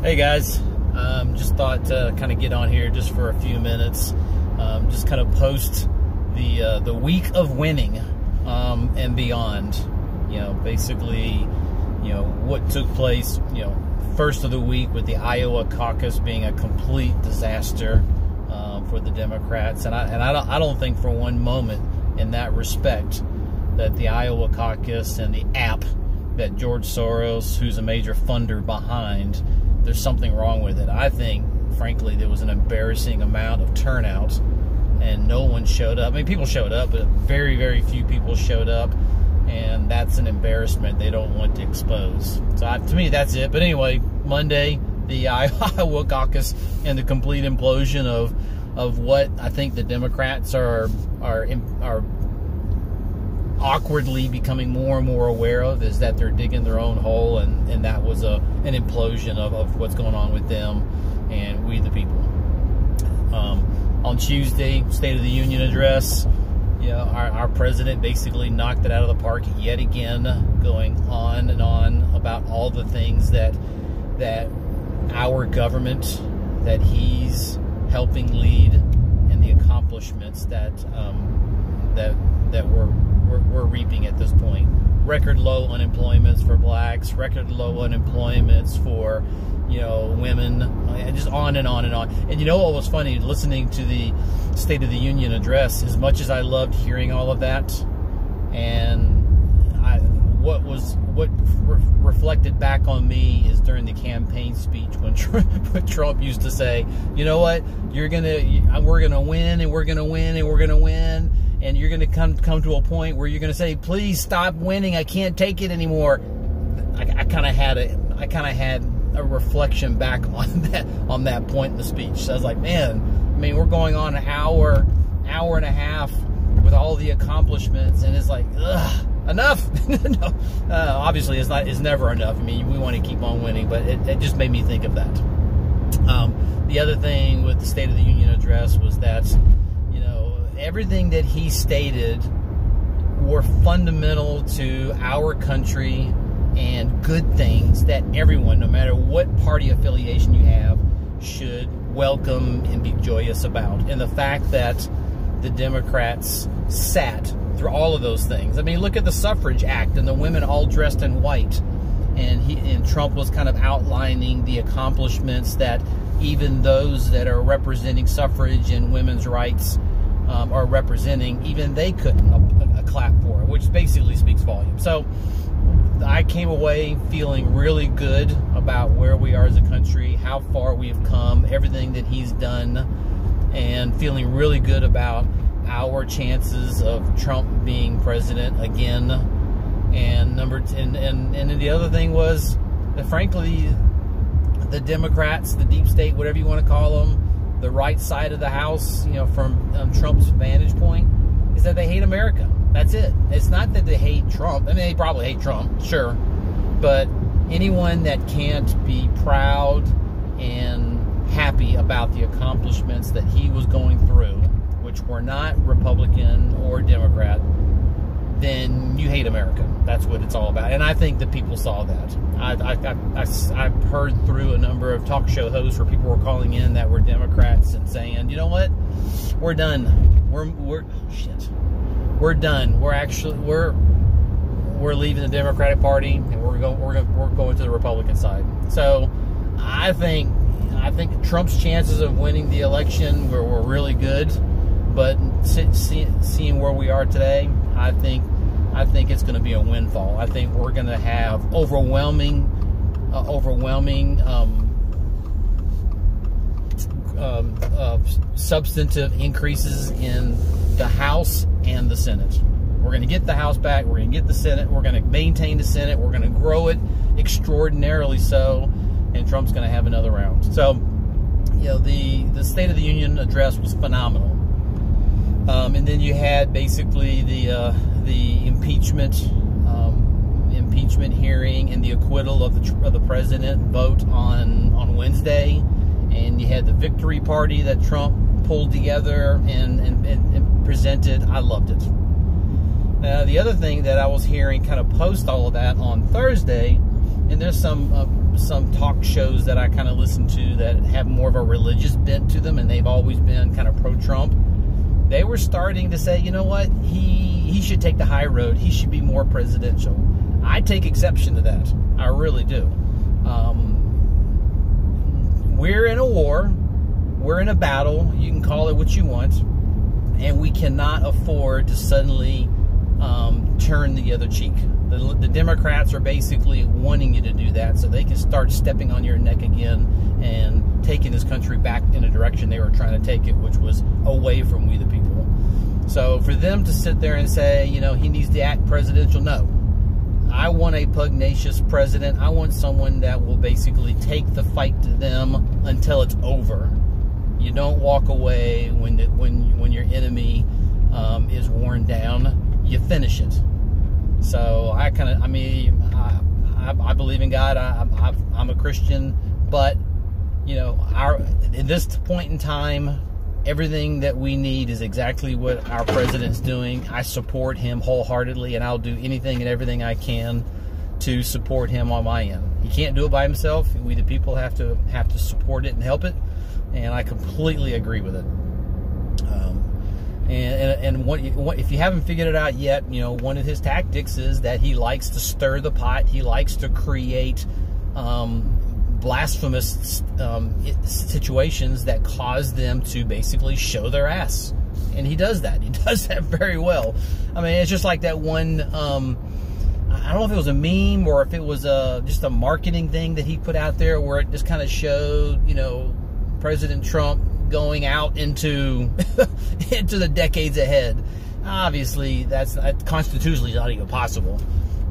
Hey guys, just thought to kind of get on here just for a few minutes, just kind of post the week of winning and beyond. You know, basically, you know, what took place, you know, first of the week with the Iowa caucus being a complete disaster for the Democrats, and I don't think for one moment in that respect that the Iowa caucus and the app that George Soros, who's a major funder behind, there's something wrong with it. I think, frankly, there was an embarrassing amount of turnout, and no one showed up. I mean, people showed up, but very, very few people showed up, and that's an embarrassment they don't want to expose. So to me, that's it. But anyway, Monday, the Iowa caucus and the complete implosion of what I think the Democrats are awkwardly becoming more and more aware of is that they're digging their own hole, and that was an implosion of what's going on with them and we the people. On Tuesday, State of the Union address, you know, our president basically knocked it out of the park yet again, going on and on about all the things that our government that he's helping lead and the accomplishments that we're reaping at this point. Record low unemployments for blacks, record low unemployments for, you know, women, and just on and on and on. And you know what was funny? Listening to the State of the Union address, as much as I loved hearing all of that, and what reflected back on me is during the campaign speech when Trump used to say, you know what, we're gonna win, and we're gonna win, and we're gonna win. And you're going to come to a point where you're going to say, "Please stop winning. I can't take it anymore." I kind of had a reflection back on that point in the speech. So I was like, man, I mean, we're going on an hour and a half with all the accomplishments, and it's like, ugh, enough. No, obviously, it's never enough. I mean, we want to keep on winning, but it just made me think of that. The other thing with the State of the Union address was that, everything that he stated were fundamental to our country and good things that everyone, no matter what party affiliation you have, should welcome and be joyous about. And the fact that the Democrats sat through all of those things. I mean, look at the Suffrage Act and the women all dressed in white. And Trump was kind of outlining the accomplishments that even those that are representing suffrage and women's rights are representing, even they couldn't clap for it, which basically speaks volumes. So I came away feeling really good about where we are as a country, how far we've come, everything that he's done, and feeling really good about our chances of Trump being president again. And and the other thing was that, frankly, the Democrats, the deep state, whatever you want to call them, the right side of the house, from Trump's vantage point, is that they hate America. That's it. It's not that they hate Trump. I mean, they probably hate Trump, sure. But anyone that can't be proud and happy about the accomplishments that he was going through, which were not Republican or Democrat, then you hate America. That's what it's all about. And I think that people saw that. I've heard through a number of talk show hosts where people were calling in that were Democrats and saying, you know what, we're done. We're done. We're leaving the Democratic Party and we're going to the Republican side. So I think Trump's chances of winning the election were really good, but seeing where we are today, I think it's going to be a windfall. I think we're going to have overwhelming substantive increases in the House and the Senate. We're going to get the House back. We're going to get the Senate. We're going to maintain the Senate. We're going to grow it extraordinarily so, and Trump's going to have another round. So, the State of the Union address was phenomenal. And then you had basically the impeachment hearing and the acquittal of the president vote on Wednesday, and you had the victory party that Trump pulled together and presented. I loved it. The other thing that I was hearing kind of post all of that on Thursday, and there's some some talk shows that I kind of listen to that have more of a religious bent to them, and they've always been kind of pro-Trump, they were starting to say, you know what, he should take the high road. He should be more presidential. I take exception to that. I really do. We're in a war. We're in a battle. You can call it what you want. And we cannot afford to suddenly turn the other cheek. The Democrats are basically wanting you to do that so they can start stepping on your neck again and taking this country back in a direction they were trying to take it, which was away from we the people. So for them to sit there and say, you know, he needs to act presidential, no. I want a pugnacious president. I want someone that will basically take the fight to them until it's over. You don't walk away when your enemy is worn down. You finish it. So I believe in God. I'm a Christian, but you know, at this point in time, everything that we need is exactly what our president's doing. I support him wholeheartedly, and I'll do anything and everything I can to support him on my end. He can't do it by himself. We, the people, have to support it and help it, and I completely agree with it. If you haven't figured it out yet, you know, one of his tactics is that he likes to stir the pot. He likes to create blasphemous situations that cause them to basically show their ass. And he does that. He does that very well. I mean, it's just like that one, I don't know if it was a meme or if it was just a marketing thing that he put out there where it just kind of showed, you know, President Trump going out into into the decades ahead. Obviously, that's constitutionally not even possible.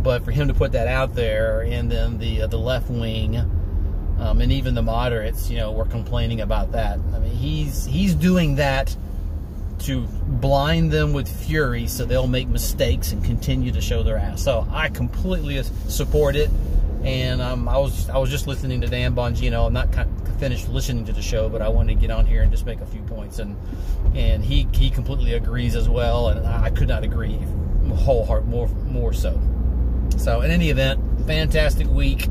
But for him to put that out there, and then the left wing, and even the moderates, you know, were complaining about that. I mean, he's doing that to blind them with fury, so they'll make mistakes and continue to show their ass. So I completely support it. And I was just listening to Dan Bongino. I'm not finished listening to the show, but I wanted to get on here and just make a few points. And he completely agrees as well, and I could not agree more so. So in any event, fantastic week.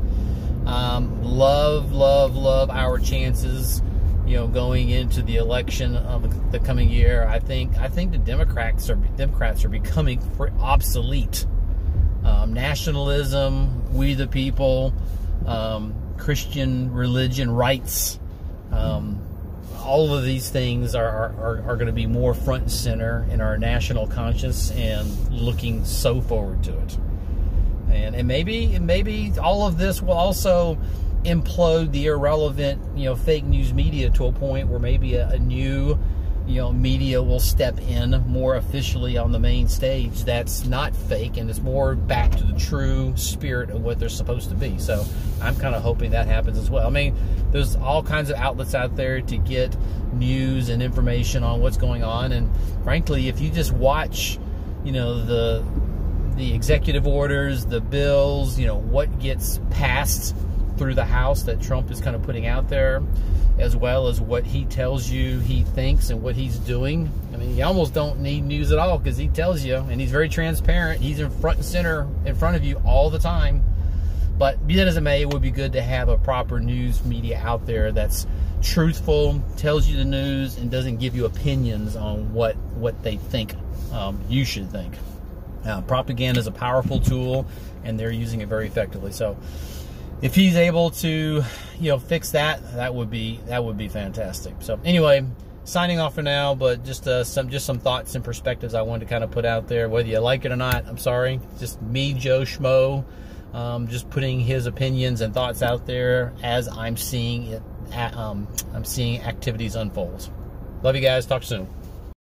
Love our chances, you know, going into the election of the coming year. I think the Democrats are becoming obsolete. Nationalism, we the people, Christian religion rights, all of these things are going to be more front and center in our national conscience, and looking so forward to it. And maybe all of this will also implode the irrelevant, you know, fake news media to a point where maybe a new, you know, media will step in more officially on the main stage that's not fake and is more back to the true spirit of what they're supposed to be. So I'm kind of hoping that happens as well. I mean, there's all kinds of outlets out there to get news and information on what's going on, and frankly, if you just watch, you know, the executive orders, the bills, you know, what gets passed through the House that Trump is kind of putting out there, as well as what he tells you he thinks and what he's doing. I mean, you almost don't need news at all, because he tells you, and he's very transparent. He's in front and center in front of you all the time. But be that as it may, it would be good to have a proper news media out there that's truthful, tells you the news, and doesn't give you opinions on what they think you should think. Propaganda is a powerful tool, and they're using it very effectively. So if he's able to, you know, fix that, that would be fantastic. So anyway, signing off for now, but just some thoughts and perspectives I wanted to kind of put out there. Whether you like it or not, I'm sorry. Just me, Joe Schmo, just putting his opinions and thoughts out there as I'm seeing it. I'm seeing activities unfold. Love you guys. Talk soon.